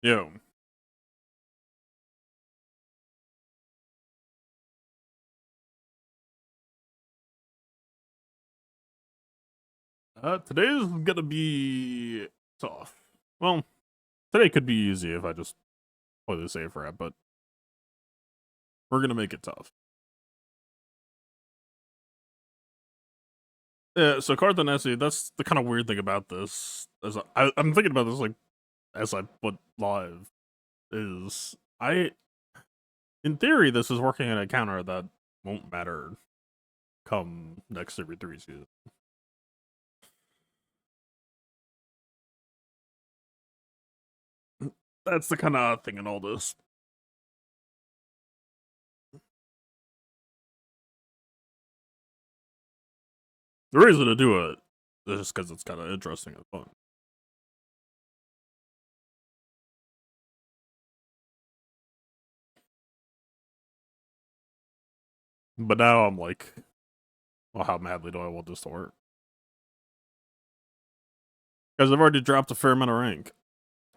Yo. Today's gonna be tough. Well, today could be easy if I just play the safe rap, but we're gonna make it tough. Yeah, so Carthanesi, that's the kind of weird thing about this. As I'm thinking about this, like, as I put live, is in theory, this is working in a counter that won't matter come next Series 3 season. That's the kind of thing in all this. The reason to do it is just because it's kind of interesting and fun. But now I'm like, well, how madly do I want this to work? Because I've already dropped a fair amount of rank,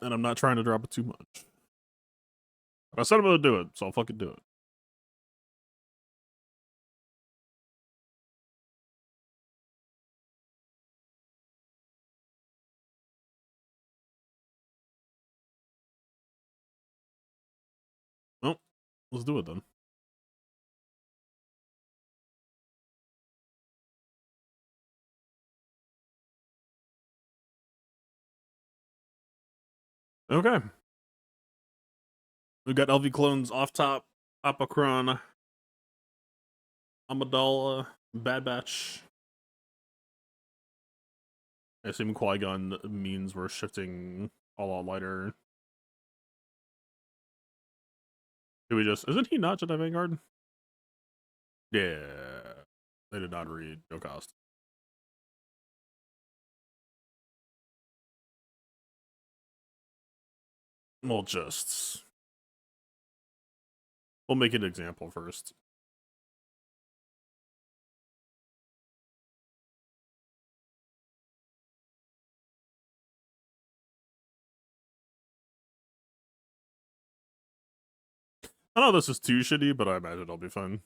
and I'm not trying to drop it too much. I said I'm gonna do it, so I'll fucking do it. Well, let's do it then. Okay. We got LV clones off top, Apocron, Amidala, Bad Batch. I assume Qui-Gon means we're shifting all out lighter. Do we just... Isn't he not Jedi Vanguard? Yeah. They did not read Jocasta. We'll just... We'll make an example first. I know this is too shitty, but I imagine it'll be fine.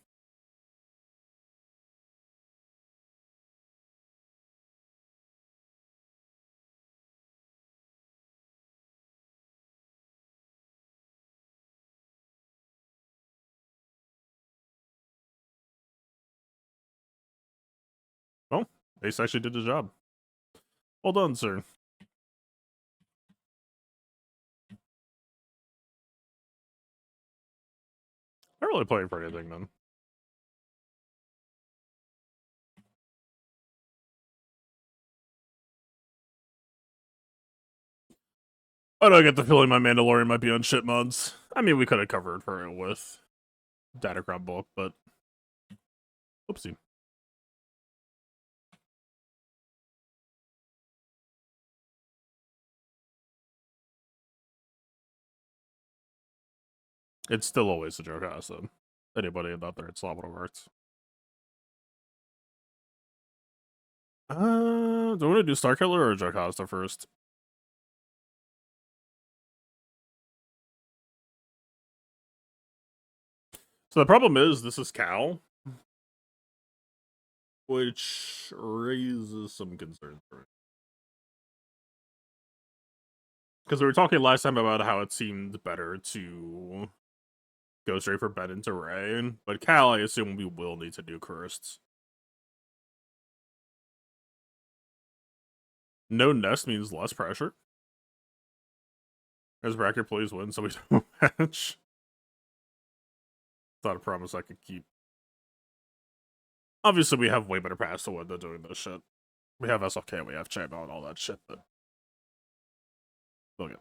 Well, Ace actually did his job. Well done, sir. I really play for anything then. I don't get the feeling my Mandalorian might be on shit mods. I mean, we could have covered for it with Datacron book, but oopsie. It's still always a Jocasta. Anybody out there, it's Slobber Arts. Do I want to do Starkiller or Jocasta first? So the problem is, this is Cal, which raises some concerns for me. Because we were talking last time about how it seemed better to go straight for Ben into Ray, but Cal, I assume we will need to do Cursed. No nest means less pressure. As bracket plays win, so we don't match. Thought a promise I could keep. Obviously, we have way better paths to win than doing this shit. We have SFK, we have Chamber and all that shit, but look at.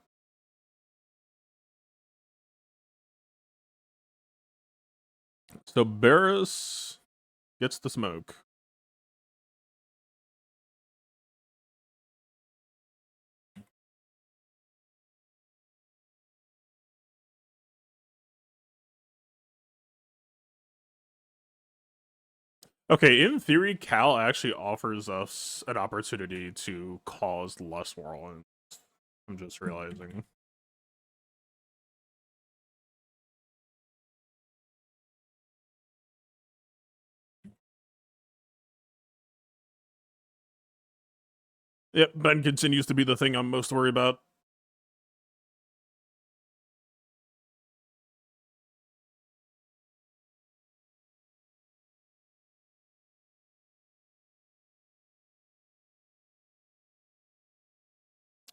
So Barris gets the smoke. Okay, in theory, Cal actually offers us an opportunity to cause less Warlands. I'm just realizing. Yep, Ben continues to be the thing I'm most worried about.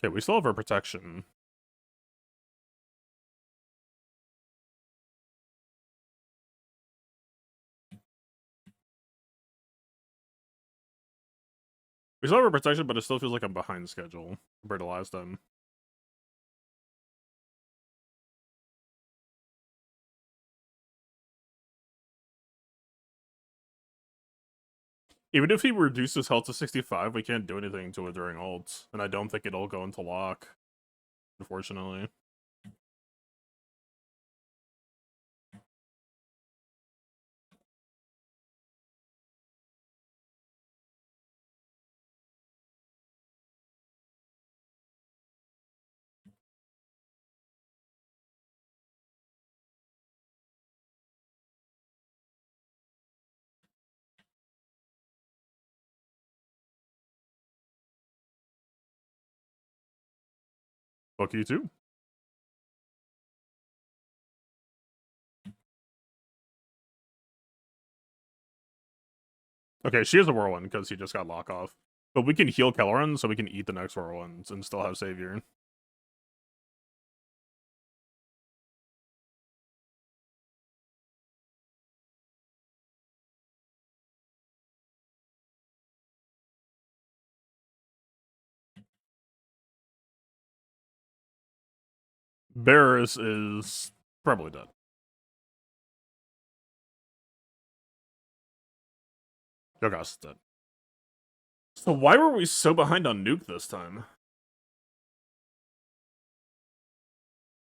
Okay, we still have our protection. We still have our protection, but it still feels like I'm behind schedule compared to last time. Even if he reduces health to 65, we can't do anything to it during ult, and I don't think it'll go into lock, unfortunately. Fuck you too. Okay, she has a whirlwind because he just got lock off. But we can heal Kelleran so we can eat the next whirlwind and still have Savior. Barris is probably dead. Jocasta's dead. So why were we so behind on nuke this time?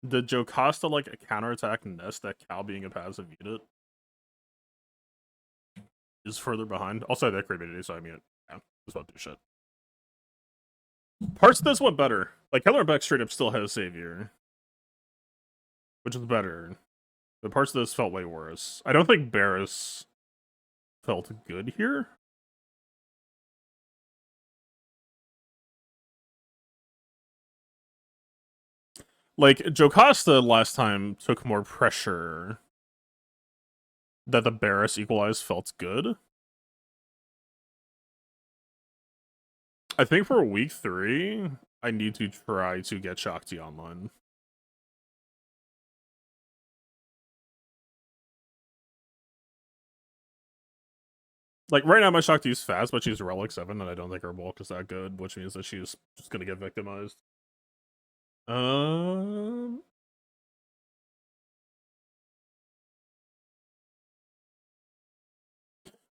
Did Jocasta like a counterattack nest that Cal being a passive unit is further behind? Also, that created so I mean, yeah, just about to do shit. Parts of this went better. Like, Keller Beck straight up still has Savior, which is better. The parts of this felt way worse. I don't think Barris felt good here. Like, Jocasta last time took more pressure that the Barris equalized felt good. I think for week 3, I need to try to get Shakti online. Like, right now my Shakti is fast, but she's Relic 7, and I don't think her bulk is that good, which means that she's just gonna get victimized.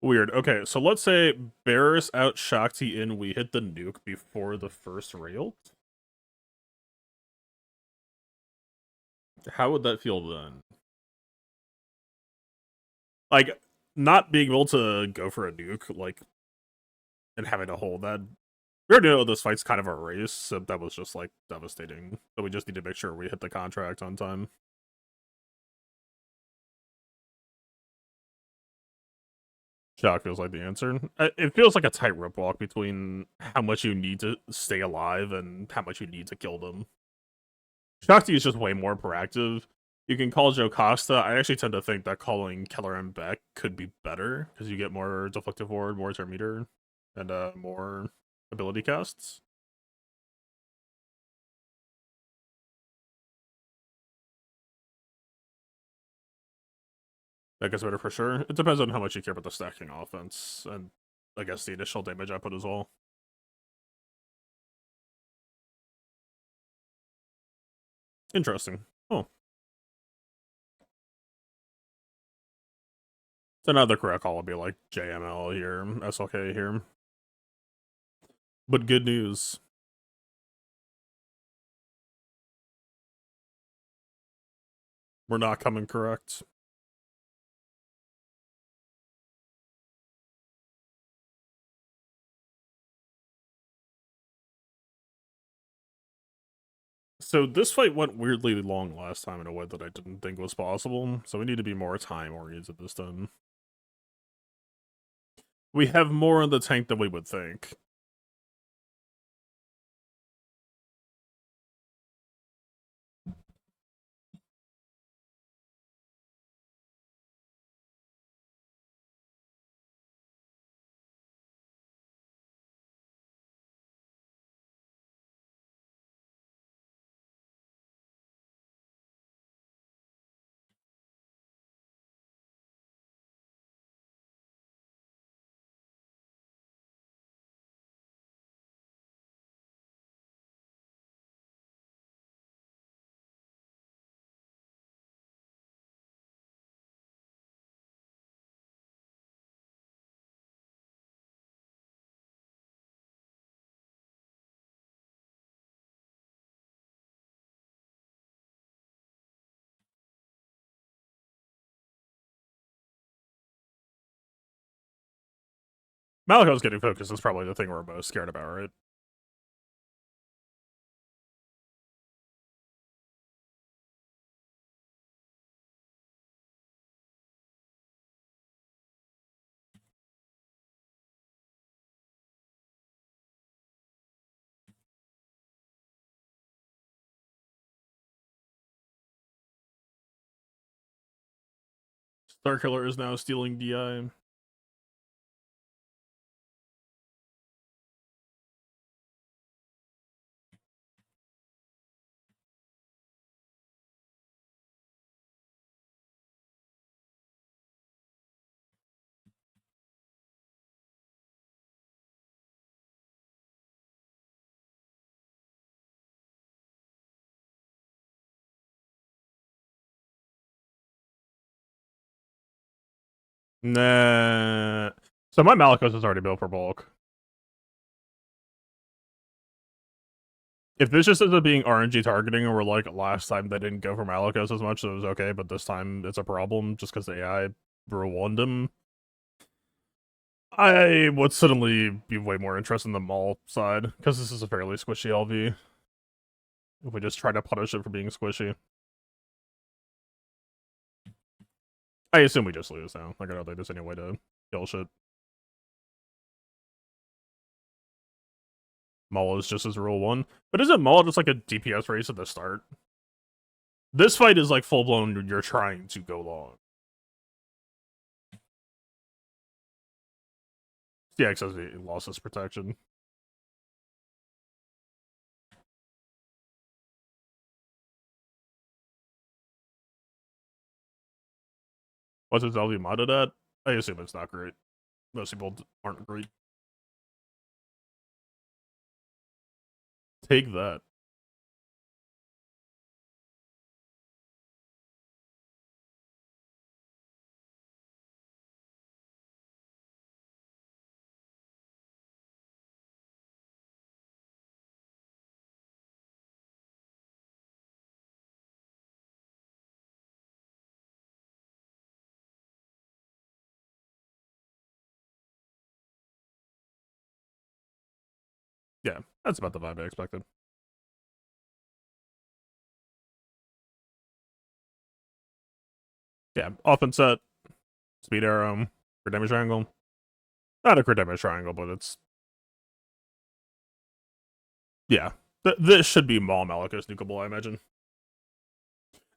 Weird. Okay, so let's say Barris out Shakti in, we hit the nuke before the first rail. How would that feel then? Like, not being able to go for a nuke, like, and having to hold that. We already know this fight's kind of a race, so that was just, like, devastating. So we just need to make sure we hit the contract on time. Shock feels like the answer. It feels like a tightrope walk between how much you need to stay alive and how much you need to kill them. Shakti is just way more proactive. You can call Jocasta. I actually tend to think that calling Keller and Beck could be better because you get more deflective ward, more turn meter, and more ability casts. That gets better for sure. It depends on how much you care about the stacking offense, and I guess the initial damage output as well. Interesting. Oh. So another correct call would be like JML here, SLK here. But good news. We're not coming correct. So this fight went weirdly long last time in a way that I didn't think was possible, so we need to be more time-oriented this time. We have more in the tank than we would think. Maliko's getting focused is probably the thing we're most scared about, right? Starkiller is now stealing DI. Nah. So my Malikos is already built for bulk. If this just ends up being RNG targeting, or like last time they didn't go for Malikos as much, so it was okay, but this time it's a problem just because the AI ruined him, I would suddenly be way more interested in the Maul side, because this is a fairly squishy LV. If we just try to punish it for being squishy. I assume we just lose now. Like, I don't think there's any way to kill shit. Maul is just his rule 1. But isn't Maul just like a DPS race at the start? This fight is like full-blown, you're trying to go long. CX has lost his protection. What's his LV modded at? I assume it's not great. Most people aren't great. Take that. Yeah, that's about the vibe I expected. Yeah, offense set, speed arrow, crit damage triangle. Not a crit damage triangle, but it's... Yeah. This should be Maul Malikos nukable, I imagine.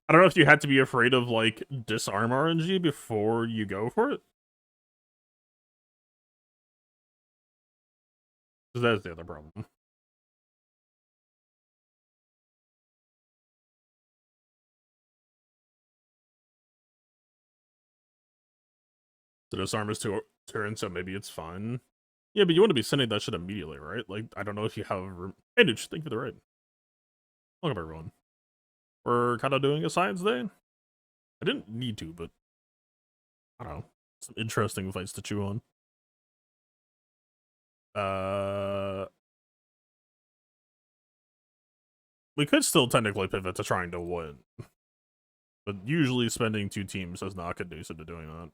I don't know if you had to be afraid of, like, disarm RNG before you go for it. Because that's the other problem. The disarm is 2 turns, so maybe it's fine. Yeah, but you want to be sending that shit immediately, right? Like, I don't know if you have room. Hey, dude, thank you for the raid. Welcome, everyone. We're kind of doing a science day. I didn't need to, but I don't know. Some interesting fights to chew on. We could still technically pivot to trying to win. But usually spending 2 teams is not conducive to doing that.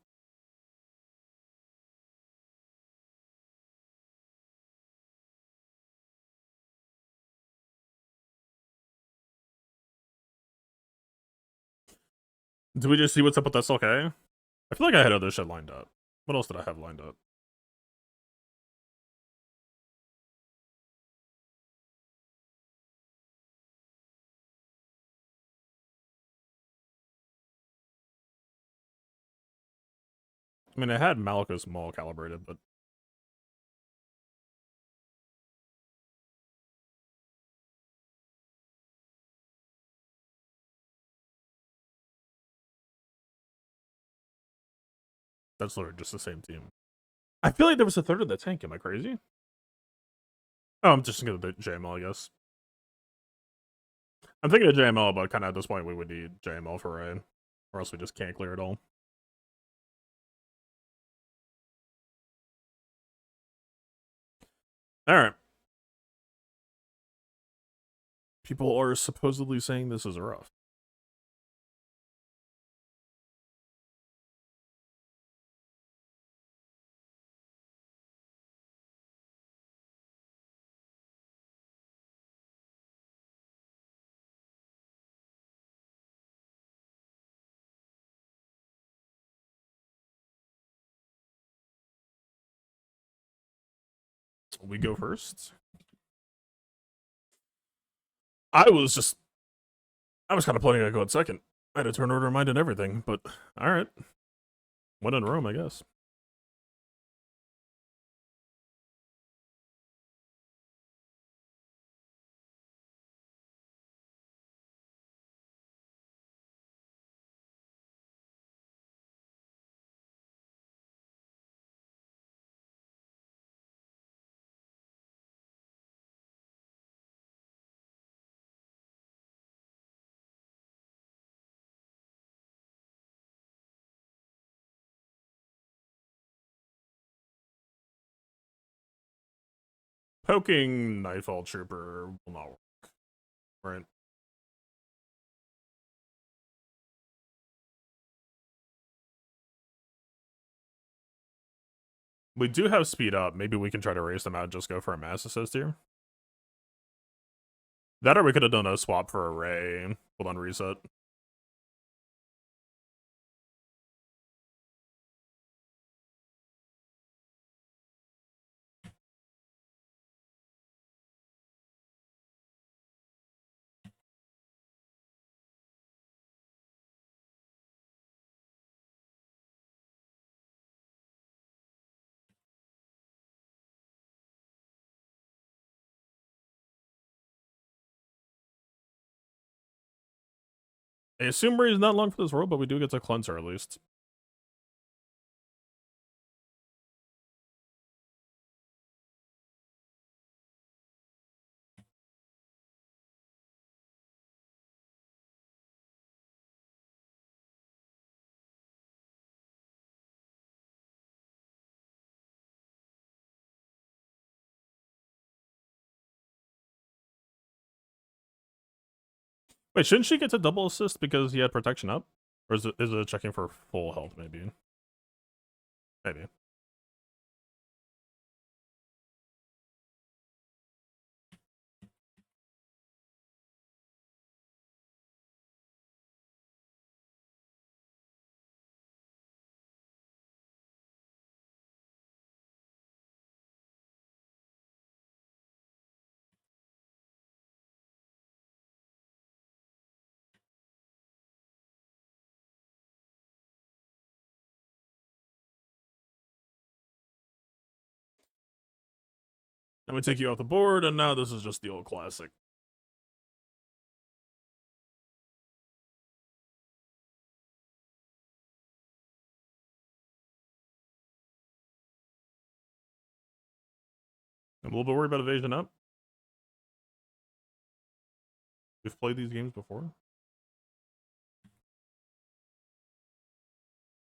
Do we just see what's up with SLK? I feel like I had other shit lined up. What else did I have lined up? I mean, I had Malikos Maul calibrated, but... That's literally just the same team. I feel like there was a third of the tank. Am I crazy? Oh, I'm just thinking of the JML, I guess. I'm thinking of JML, but kind of at this point we would need JML for raid. Or else we just can't clear it all. Alright. People are supposedly saying this is rough. We go first. I was kind of planning on going second. I had a turn order in mind and everything, but alright. When in Rome, I guess. Poking Nightfall Trooper will not work. Right. We do have speed up. Maybe we can try to race them out and just go for a mass assist here. That or we could have done a swap for a Ray. Hold on, reset. I assume Ray's not long for this world, but we do get to cleanser at least. Wait, shouldn't she get to double assist because he had protection up? Or is it checking for full health, maybe? Maybe. Then we take you off the board, and now this is just the old classic. I'm a little bit worried about evasion up. We've played these games before.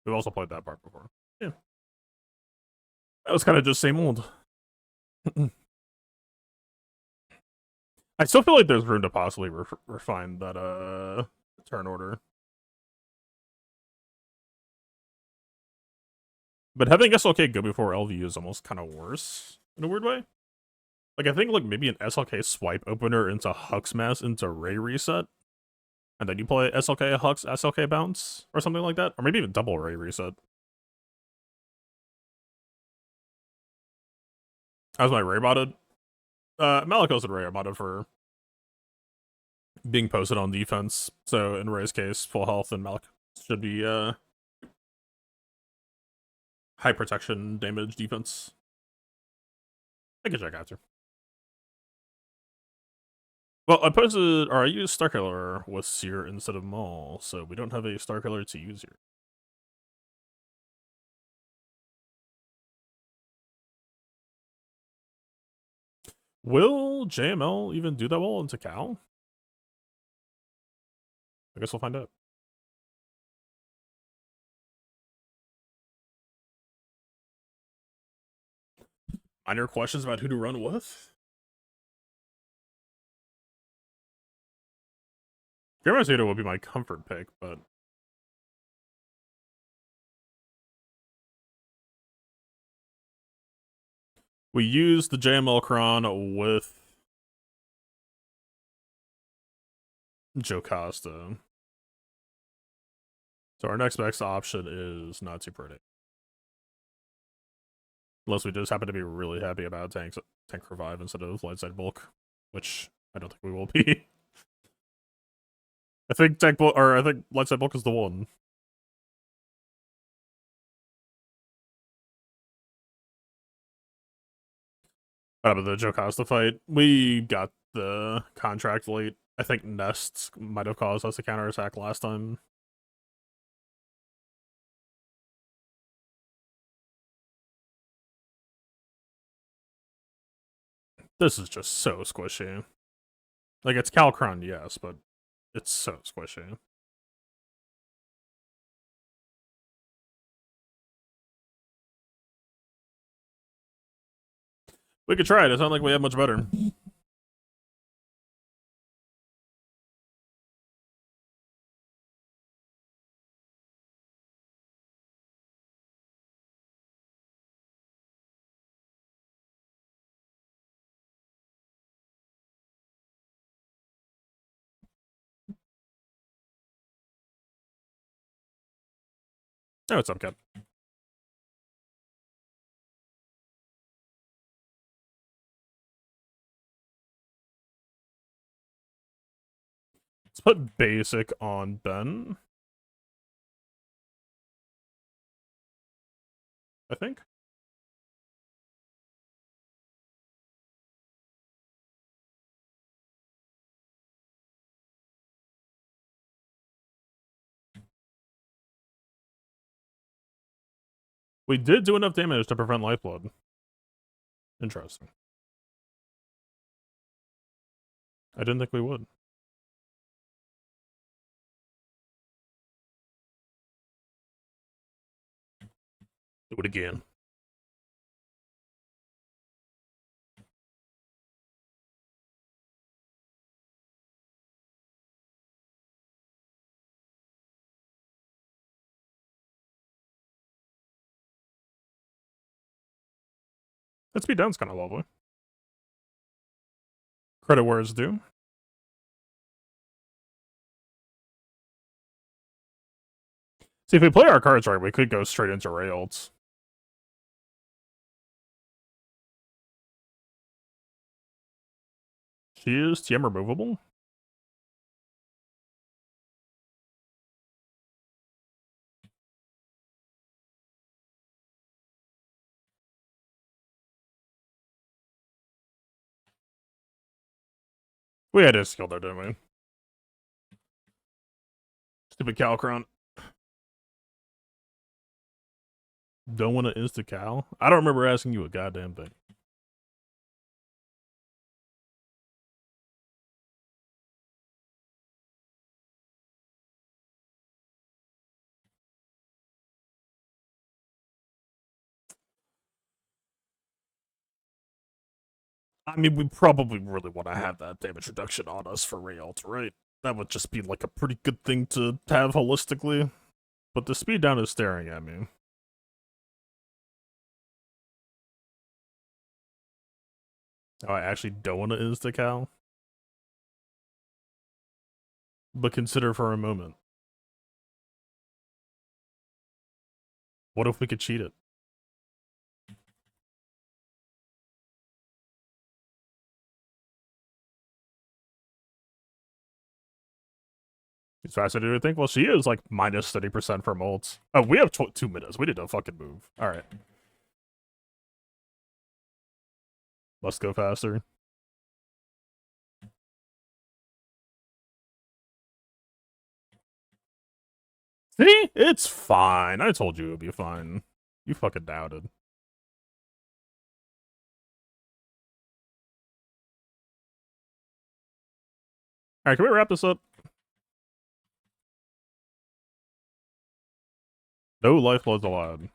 We've also played that part before. Yeah. That was kind of just same old. I still feel like there's room to possibly refine that turn order. But having SLK go before LV is almost kind of worse in a weird way. Like, I think like maybe an SLK swipe opener into Hux Mass into Ray reset, and then you play SLK Hux SLK bounce or something like that, or maybe even double Ray reset. How's my Ray modded? Malikos and Ray are modded for being posted on defense. So in Ray's case, full health, and Malik should be high protection damage defense. I can check after. Well, I posted, or I used Starkiller with Seer instead of Maul, so we don't have a Starkiller to use here. Will JML even do that well into Cal? I guess we'll find out. Minor questions about who to run with? Grimazito would be my comfort pick, but we used the JML Kron with Jocasta. So our next best option is not too pretty. Unless we just happen to be really happy about tank revive instead of light side bulk, which I don't think we will be. I think I think light side bulk is the one. But the Jocasta fight, we got the contract late. I think nests might have caused us a counterattack last time. This is just so squishy. Like, it's Calcron, yes, but it's so squishy. We could try it. It's not like we have much better. Oh, it's up, Cap. Let's put basic on Ben. I think. We did do enough damage to prevent lifeblood. Interesting. I didn't think we would. Do it again. That speed down's kind of lovely. Credit where it's due. See, if we play our cards right, we could go straight into Ray ults. She is TM removable? We had his skill there, didn't we? Stupid Calcron. Don't want to insta-cal? I don't remember asking you a goddamn thing. I mean, we probably really want to have that damage reduction on us for Ray ult, right? That would just be like a pretty good thing to have holistically. But the speed down is staring at me. Oh, I actually don't want to insta-cal. But consider for a moment. What if we could cheat it? She's faster to think. Well, she is like minus 30% for ults. Oh, we have 2 minutes. We need to fucking move. All right. Must go faster. See? It's fine. I told you it would be fine. You fucking doubted. Alright, can we wrap this up? No lifeblood's allowed.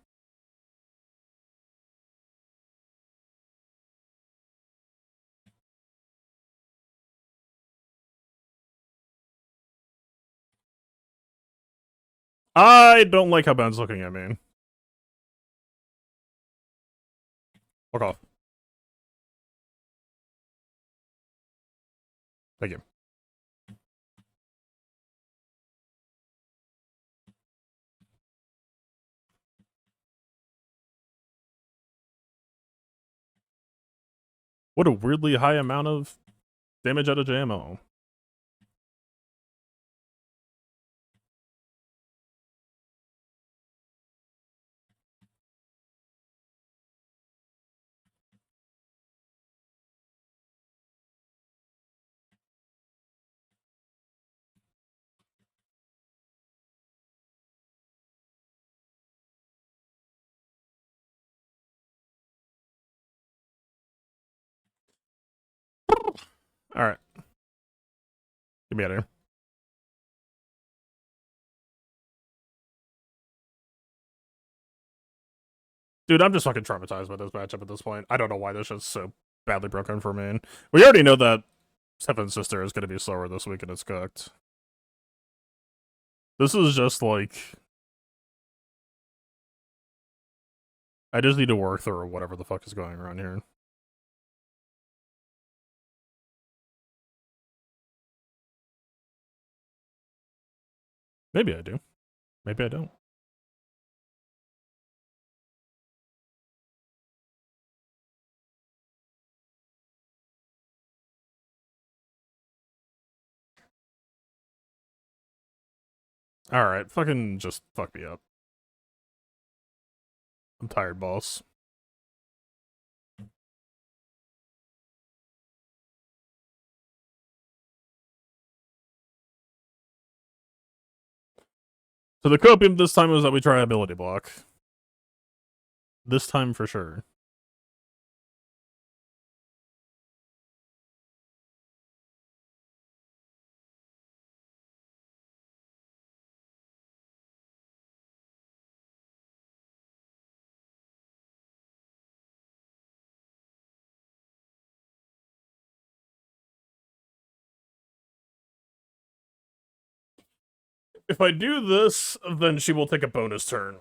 I don't like how Ben's looking at me. Fuck off. Thank you. What a weirdly high amount of damage out of JMO. Alright. Get me out of here. Dude, I'm just fucking traumatized by this matchup at this point. I don't know why this shit's so badly broken for me. We already know that Seven's Sister is going to be slower this week and it's cooked. This is just like... I just need to work through whatever the fuck is going on here. Maybe I do. Maybe I don't. Alright, fucking just fuck me up. I'm tired, boss. So the copium this time is that we try ability block. This time for sure. If I do this, then she will take a bonus turn.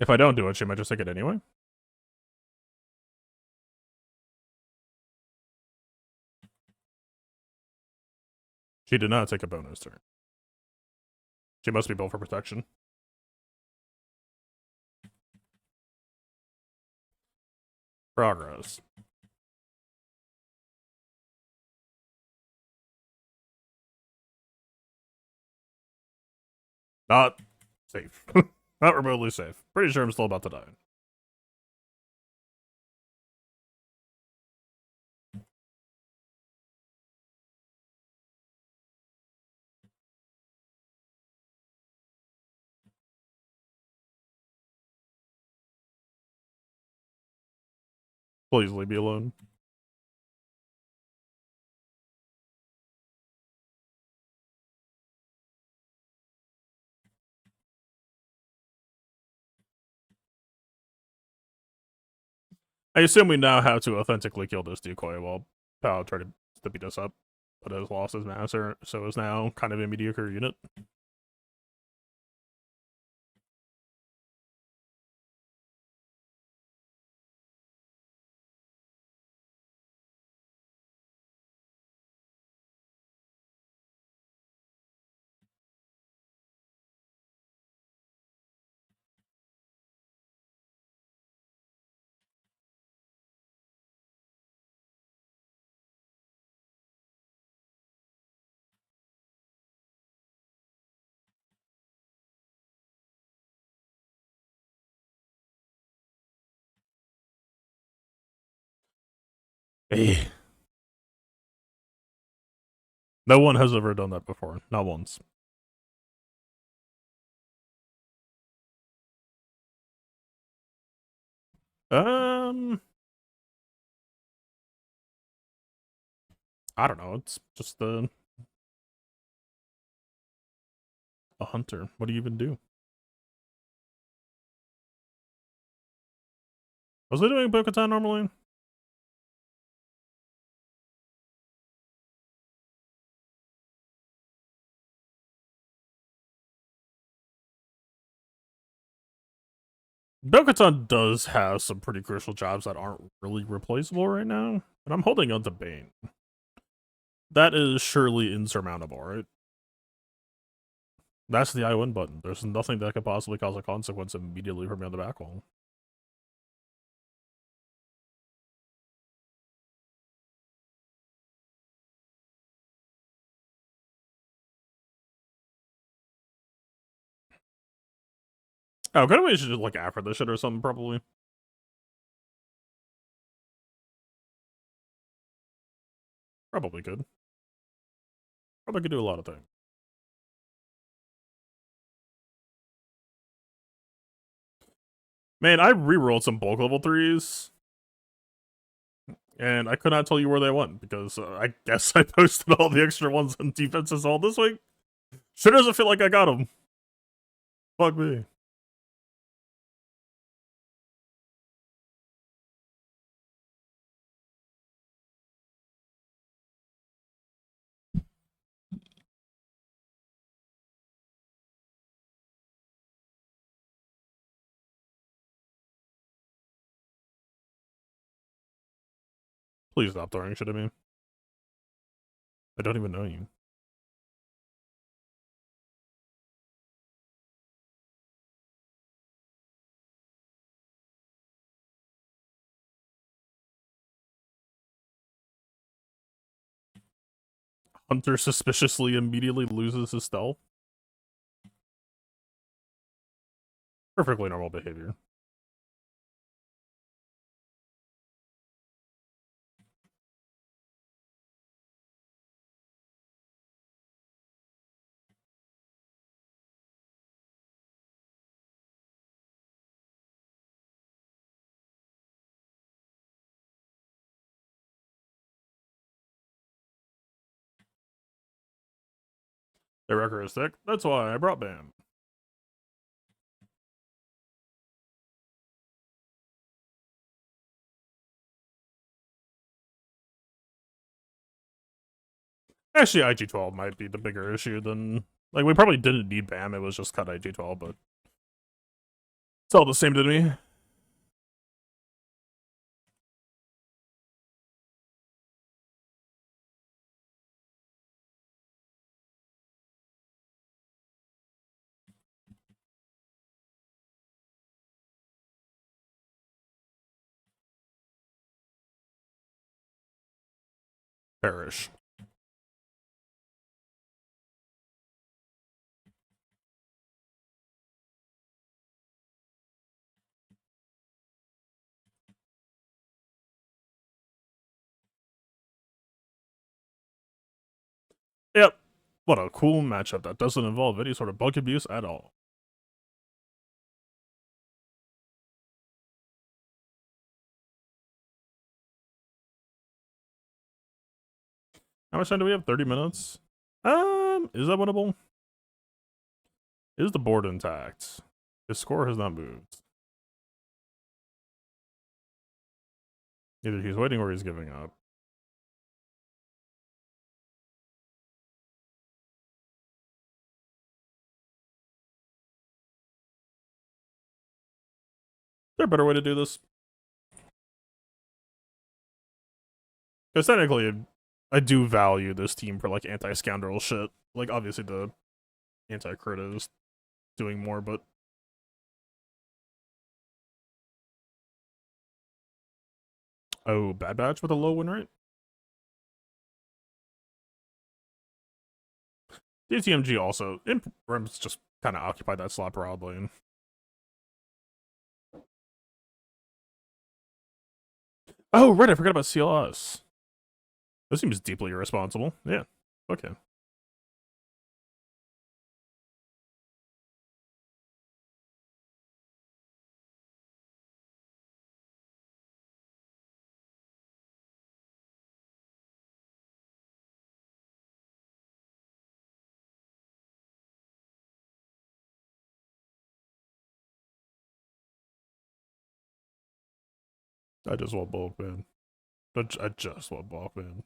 If I don't do it, she might just take it anyway. She did not take a bonus turn. She must be built for protection. Progress. Not safe. Not remotely safe. Pretty sure I'm still about to die. Please leave me alone. I assume we now have to authentically kill this decoy while Pao tried to beat us up, but has lost his master, so is now kind of a mediocre unit. Hey. No one has ever done that before. Not once. I don't know. It's just a hunter. What do you even do? Was I doing Bo-Katan normally? Bo-Katan does have some pretty crucial jobs that aren't really replaceable right now, but I'm holding on to Bane. That is surely insurmountable, right? That's the I win button. There's nothing that could possibly cause a consequence immediately from me on the back wall. Oh, kind of we should just look after this shit or something, probably. Probably could. Probably could do a lot of things. Man, I rerolled some bulk level 3s, and I could not tell you where they went, because I guess I posted all the extra ones on defenses all this week. Sure doesn't feel like I got them. Fuck me. Please stop throwing shit at me. I don't even know you. Hunter suspiciously immediately loses his stealth. Perfectly normal behavior. Their record is thick. That's why I brought Bam. Actually, IG-12 might be the bigger issue than... Like, we probably didn't need Bam, it was just cut IG-12, but... It's all the same to me. Perish. Yep. What a cool matchup that doesn't involve any sort of bug abuse at all. How much time do we have? 30 minutes? Is that winnable? Is the board intact? His score has not moved. Either he's waiting or he's giving up. Is there a better way to do this? Because technically, I do value this team for, like, anti-scoundrel shit. Like, obviously the anti-crit is doing more, but... Oh, Bad Batch with a low win rate? DTMG also, Rims just kind of occupied that slot broadly. Oh, right, I forgot about CLS. This seems deeply irresponsible. Yeah, okay. I just want bulk, man. I just want bulk, man.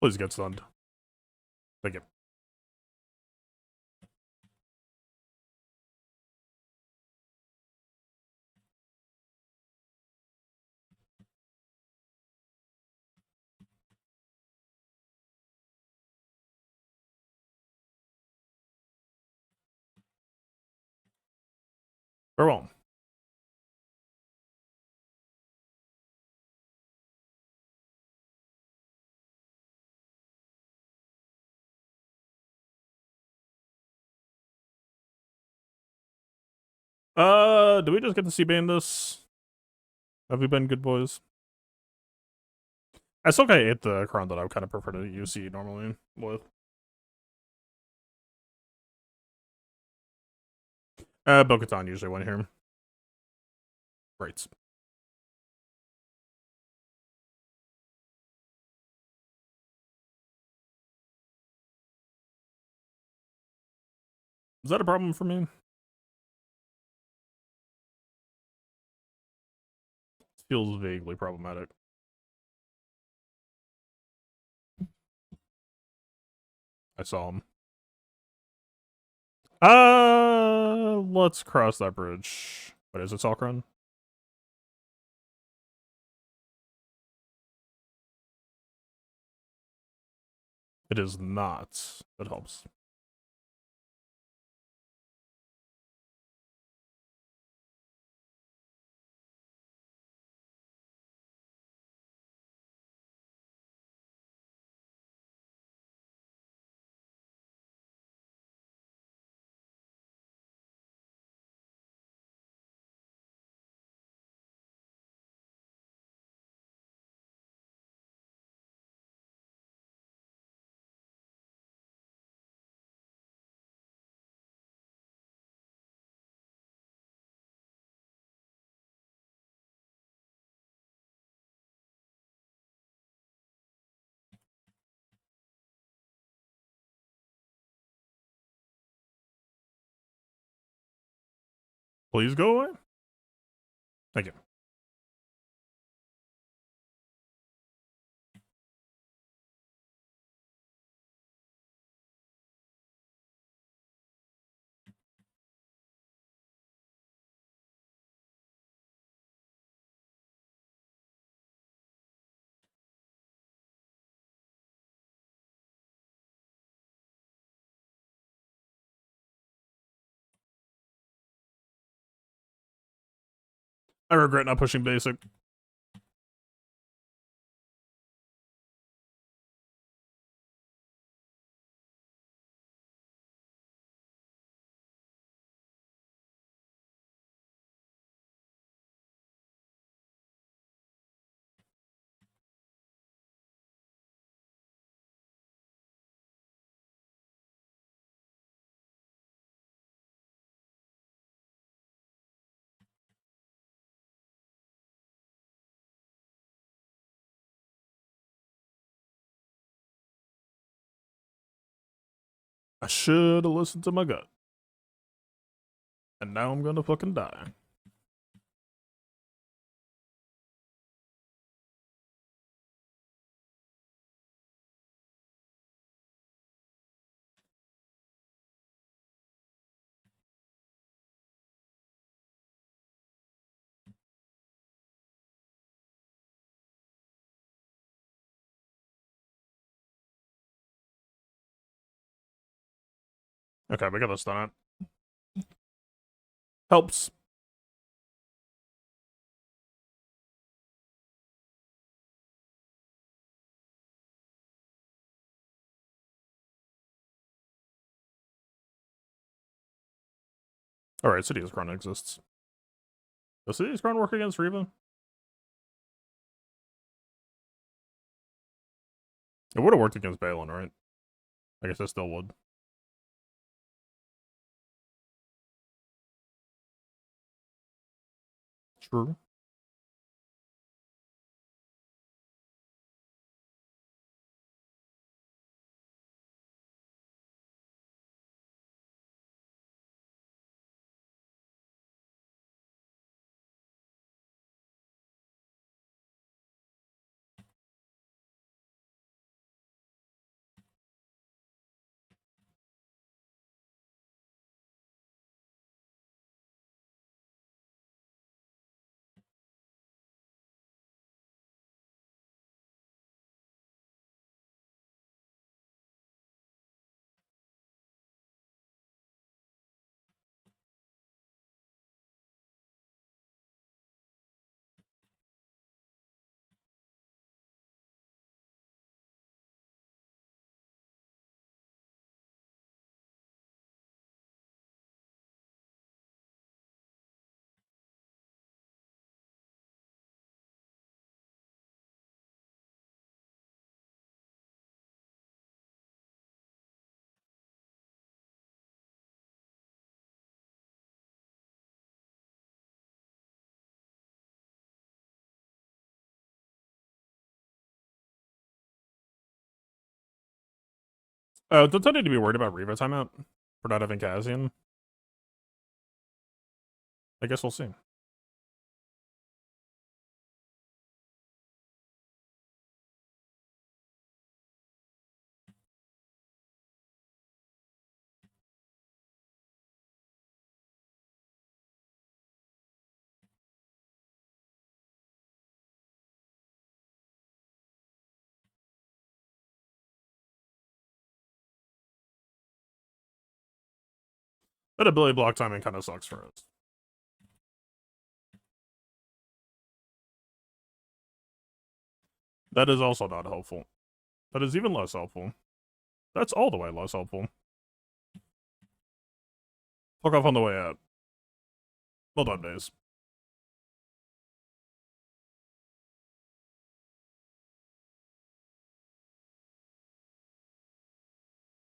Please get stunned. Thank you. Very well. Do we just get to see ban this? Have we been good boys? I still kind of hate the crown that I kind of prefer to UC normally with. Bo-Katan usually went here. Right. Is that a problem for me? It feels vaguely problematic. I saw him. Let's cross that bridge. What is it, Salkrun? It is not. That helps. Please go away. Thank you. I regret not pushing basic. I should have listened to my gut. And now I'm gonna fucking die. Okay, we got this done. Helps. Alright, City's Crown exists. Does City's Crown work against Reva? It would have worked against Balin, right? I guess it still would. True. Don't I need to be worried about Revo timeout for not having Cassian? I guess we'll see. That ability block timing kind of sucks for us. That is also not helpful. That is even less helpful. That's all the way less helpful. Fuck off on the way out. Well done, Days.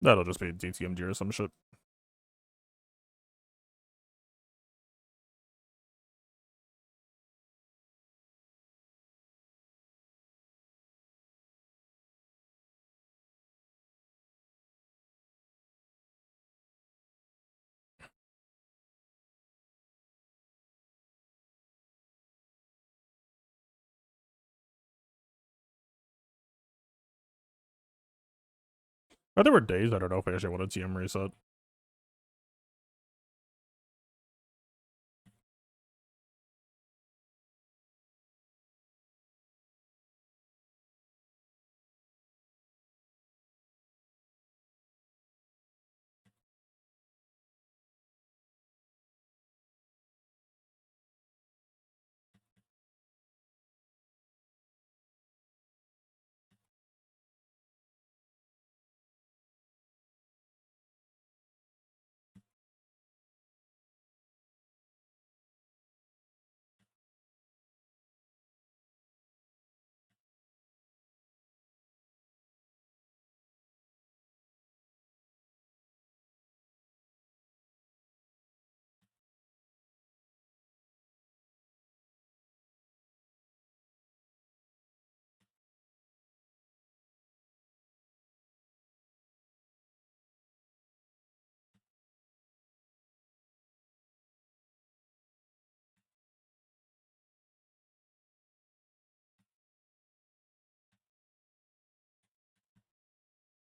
That'll just be DTMG or some shit. There were days I don't know if I actually want a TM reset.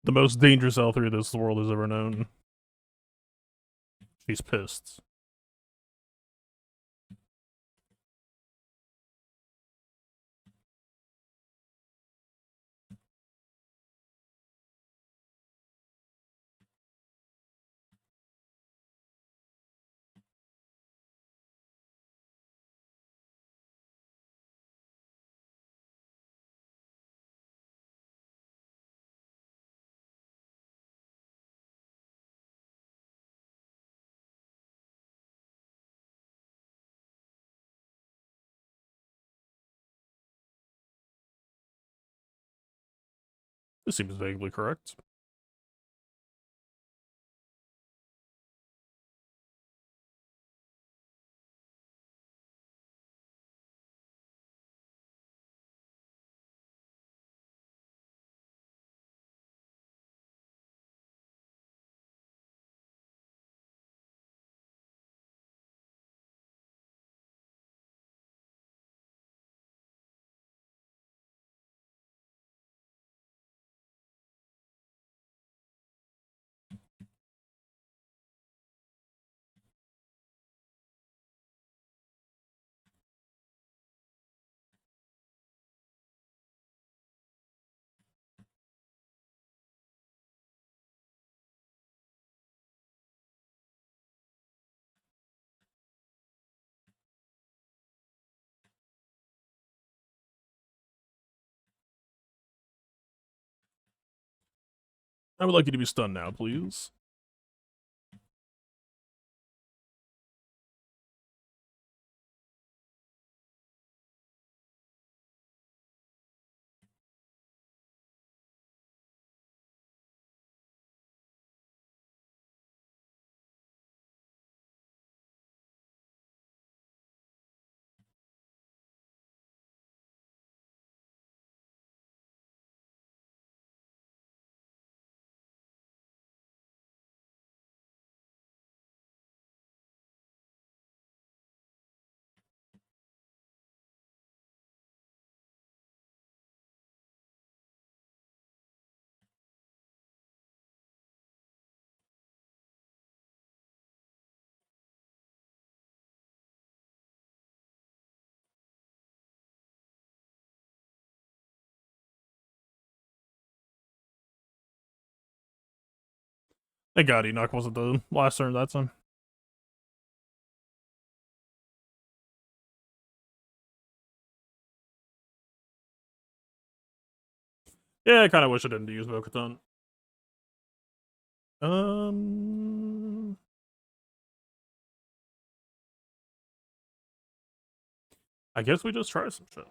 The most dangerous L3 this world has ever known. She's pissed. This seems vaguely correct. I would like you to be stunned now, please. Thank God Enoch wasn't the last turn that time. Yeah, I kind of wish I didn't use Bo-Katan. I guess we just try some shit.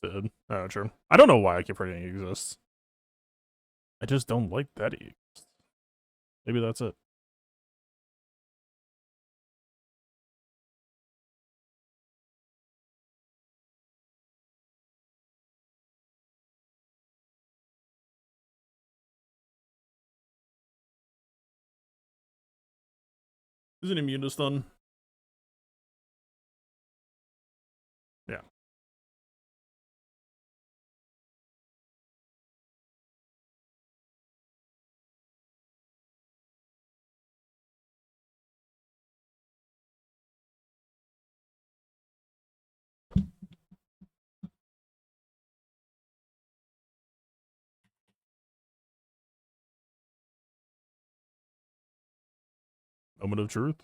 Sid. Oh, true. I don't know why I keep forgetting he exists. I just don't like that he exists. Maybe that's it. Isn't immune to stun? Yeah. Moment of truth.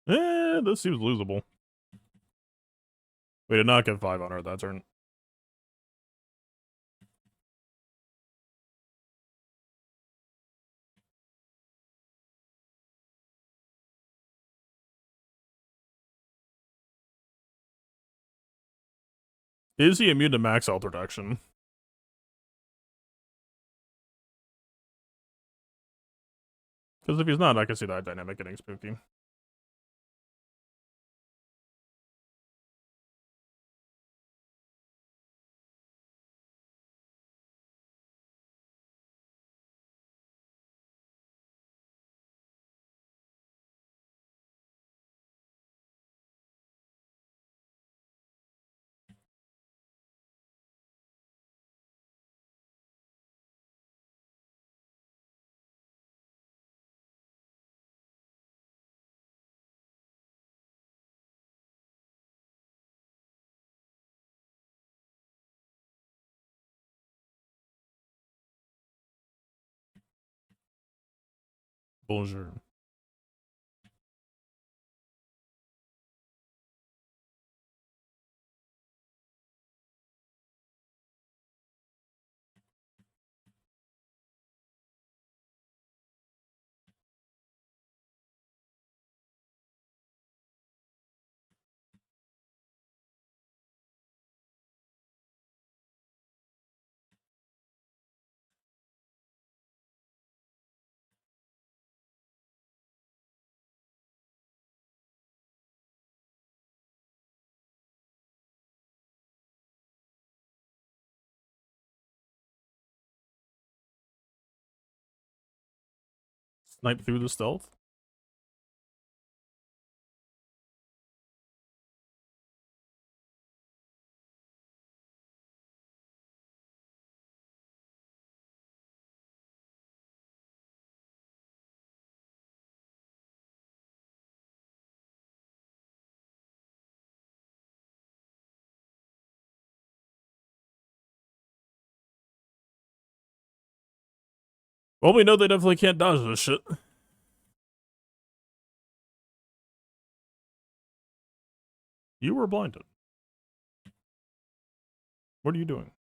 This seems losable. We did not get 5 on her that turn. Is he immune to max health reduction? Because if he's not, I can see that dynamic getting spooky. Bonjour. Snipe through the stealth? Well, we know they definitely can't dodge this shit. You were blinded. What are you doing?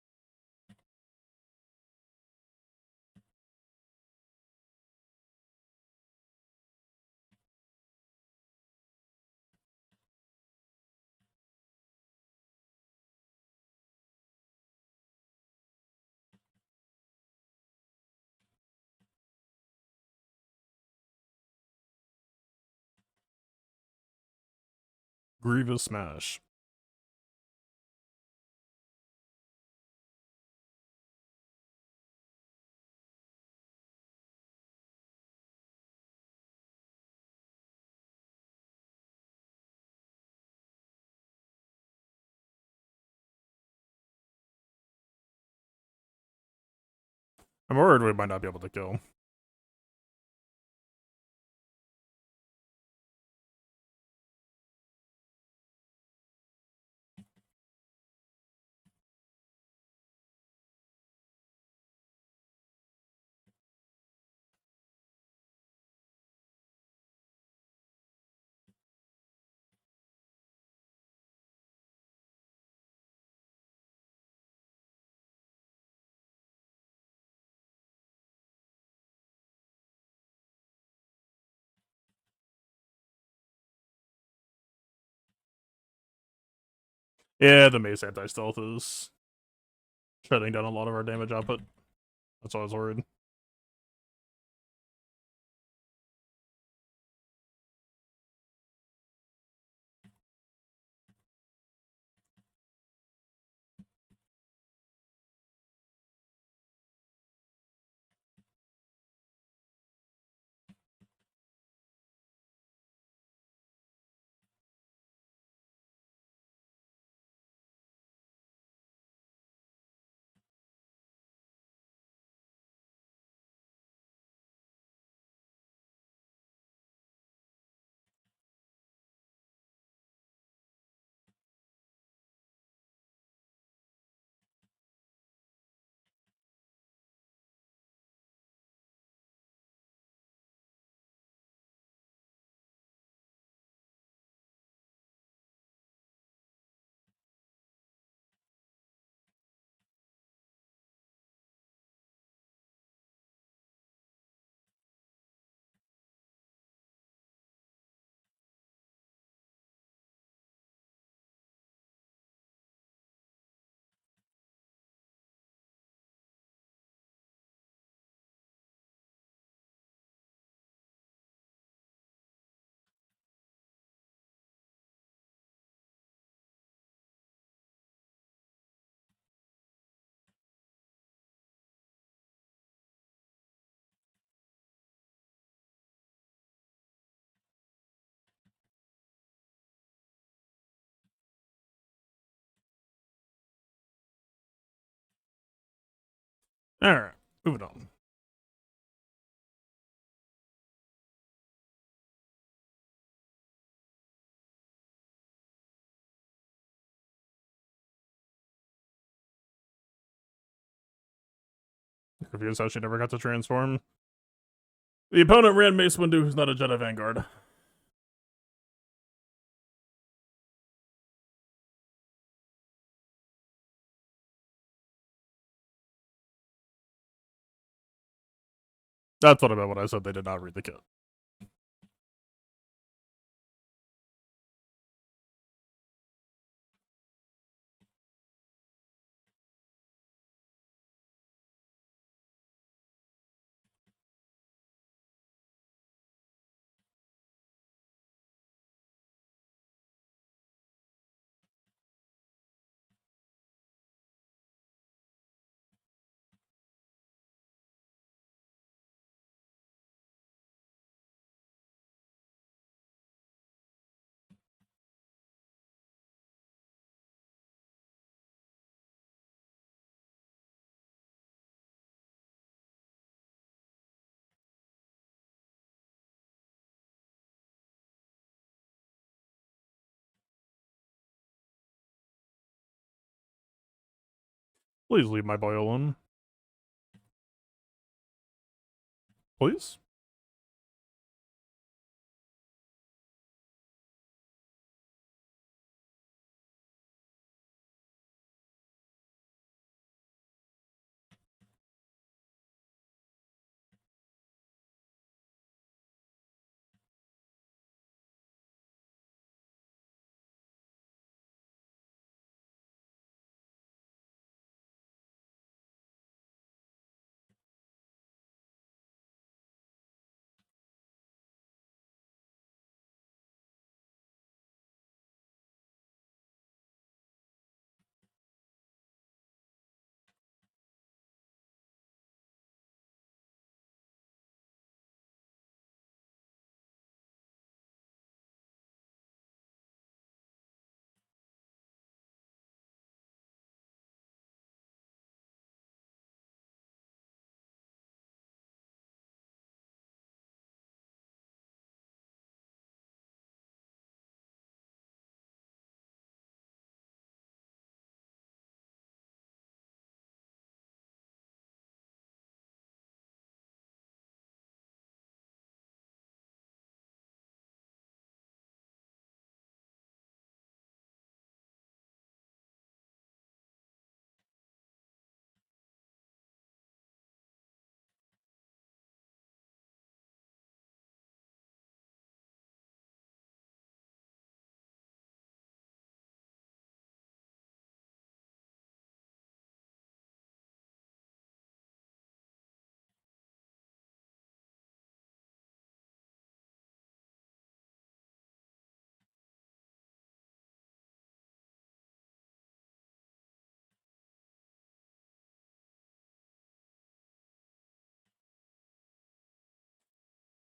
Grievous smash. I'm worried we might not be able to kill. Yeah, the mace anti-stealth is shutting down a lot of our damage output. That's why I was worried. Alright, moving on. Confused how she never got to transform. The opponent ran Mace Windu, who's not a Jedi Vanguard. That's what I meant when I said they did not read the kit. Please leave my boy alone. Please?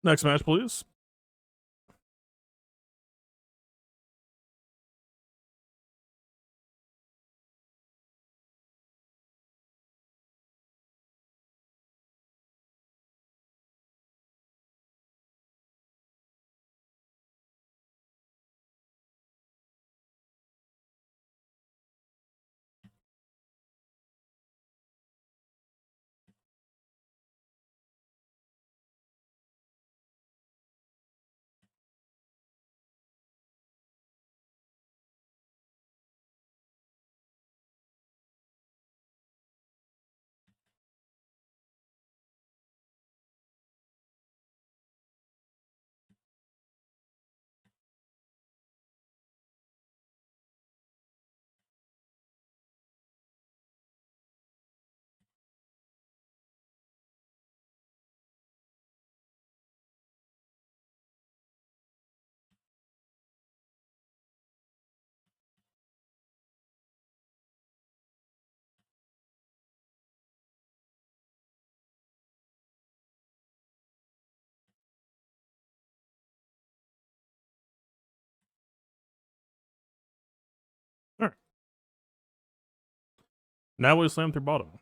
Next match, please. All right. Now we slam through bottom.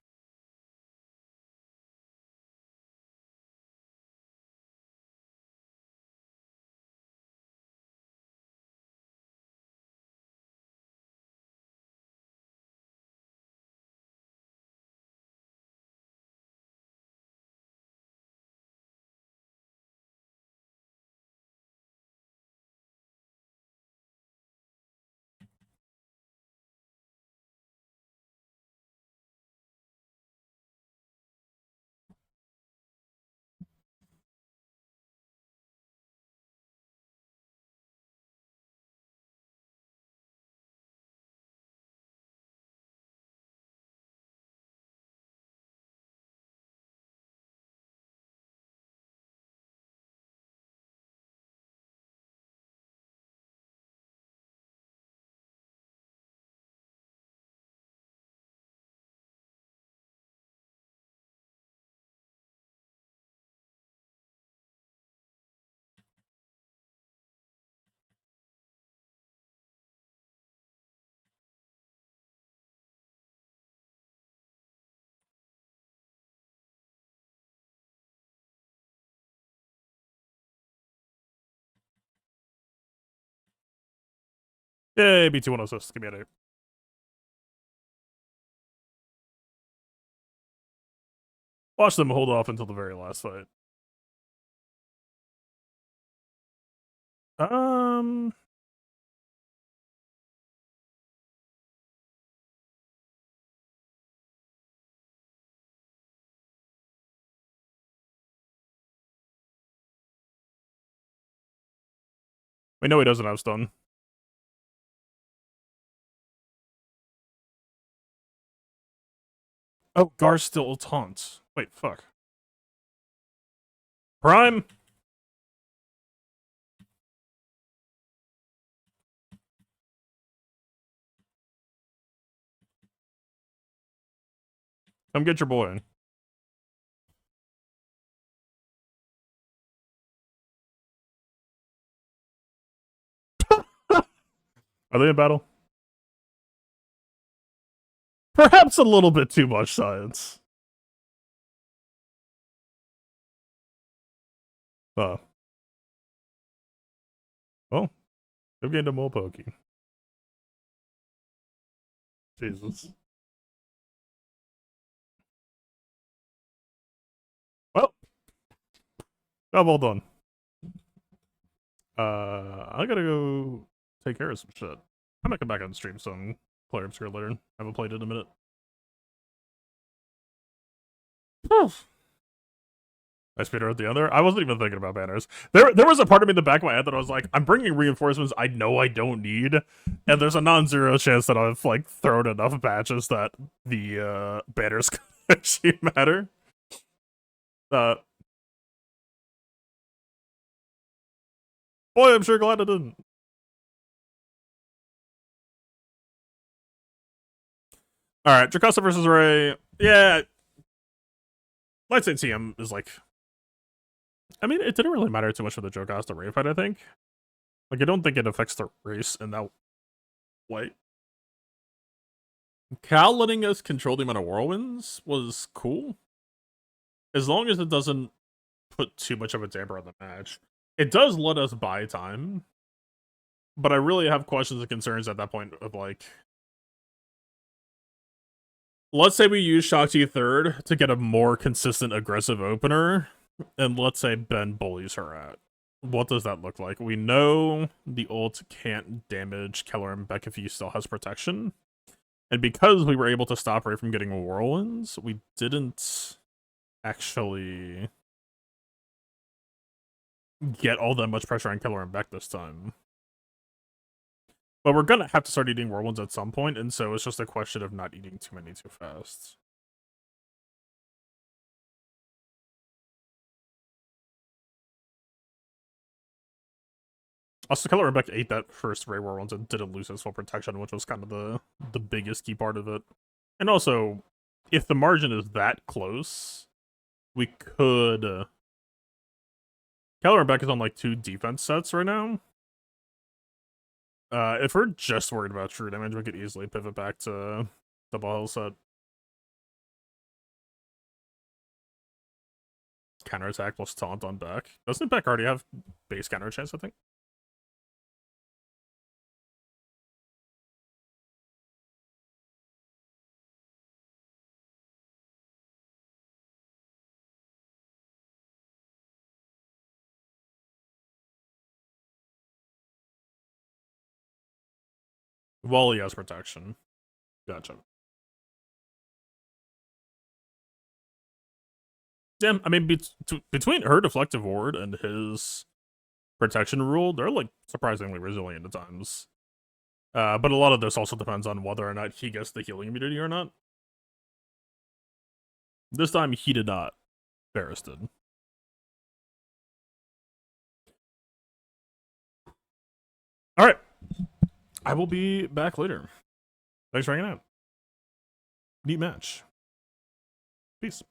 Yay, B2 assist. Give me an 8. Watch them hold off until the very last fight. Um, we know he doesn't have stun. Oh, Gar still taunts. Wait, fuck. Prime? Come get your boy. Are they in battle? Perhaps a little bit too much science. Oh. Well, they've gained a more pokey. Jesus. Well, job well done. I gotta go take care of some shit. I might come back on stream some Player Obscure later. I haven't played it in a minute. I speed her at the other. I wasn't even thinking about banners. There was a part of me in the back of my head that I was like, I'm bringing reinforcements I know I don't need, and there's a non-zero chance that I've like thrown enough batches that the banners actually matter. Boy, I'm sure glad I didn't. All right, Jocasta versus Ray. Yeah, Light Side TM is like I mean, it didn't really matter too much for the Jocasta raid fight, I think. Like, I don't think it affects the race in that way. Cal letting us control the amount of whirlwinds was cool. As long as it doesn't put too much of a damper on the match. It does let us buy time. But I really have questions and concerns at that point of like, let's say we use Shakti third to get a more consistent aggressive opener, and let's say Ben bullies her out. What does that look like? We know the ult can't damage Keller and Beck if he still has protection. And because we were able to stop Ray from getting whirlwinds, we didn't actually get all that much pressure on Keller and Beck this time. But we're gonna have to start eating whirlwinds at some point, and so it's just a question of not eating too many too fast. Also, Keller and Beck ate that first Ray whirlwinds and didn't lose his full protection, which was kind of the biggest key part of it. And also, if the margin is that close, we could... Keller and Beck is on like 2 defense sets right now. If we're just worried about true damage, we could easily pivot back to double hell set. Counterattack plus taunt on Beck. Doesn't Beck already have base counter chance, I think? Wally has protection. Gotcha. Yeah, I mean, between her deflective ward and his protection rule, they're like surprisingly resilient at times. But a lot of this also depends on whether or not he gets the healing immunity or not. This time he did not. Varus did. Alright. I will be back later. Thanks for hanging out. Neat match. Peace.